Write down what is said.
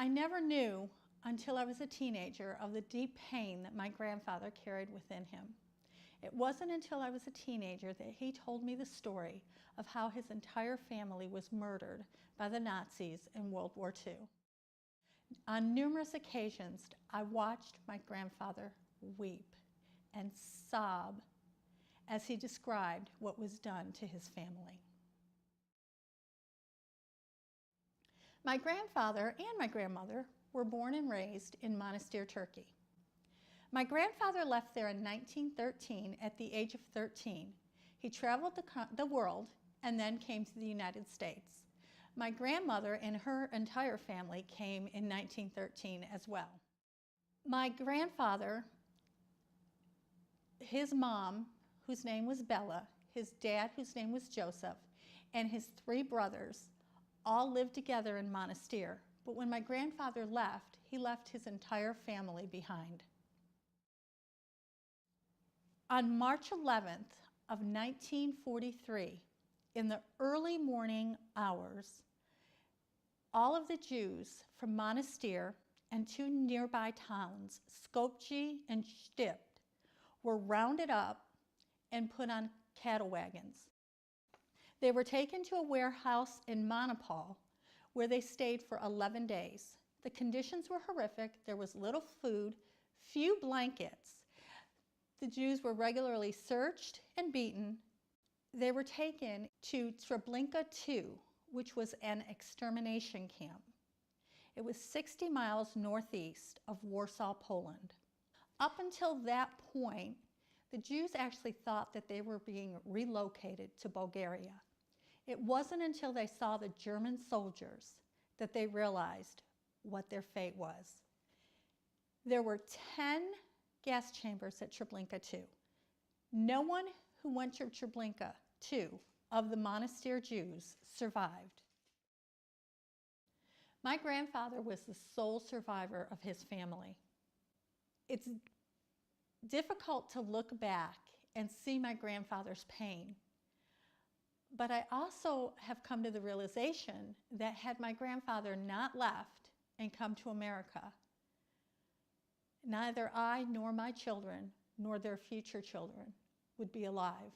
I never knew until I was a teenager of the deep pain that my grandfather carried within him. It wasn't until I was a teenager that he told me the story of how his entire family was murdered by the Nazis in World War II. On numerous occasions, I watched my grandfather weep and sob as he described what was done to his family. My grandfather and my grandmother were born and raised in Monastir, Turkey. My grandfather left there in 1913 at the age of 13. He traveled the world and then came to the United States. My grandmother and her entire family came in 1913 as well. My grandfather, his mom, whose name was Bella, his dad, whose name was Joseph, and his 3 brothers all lived together in Monastir. But when my grandfather left, he left his entire family behind. On March 11th of 1943, in the early morning hours, all of the Jews from Monastir and 2 nearby towns, Skopje and Stipt, were rounded up and put on cattle wagons. They were taken to a warehouse in Monopole, where they stayed for 11 days. The conditions were horrific. There was little food, few blankets. The Jews were regularly searched and beaten. They were taken to Treblinka II, which was an extermination camp. It was 60 miles northeast of Warsaw, Poland. Up until that point, the Jews actually thought that they were being relocated to Bulgaria. It wasn't until they saw the German soldiers that they realized what their fate was. There were 10 gas chambers at Treblinka II. No one who went to Treblinka II of the Monastir Jews survived. My grandfather was the sole survivor of his family. It's difficult to look back and see my grandfather's pain. But I also have come to the realization that had my grandfather not left and come to America, neither I nor my children nor their future children would be alive.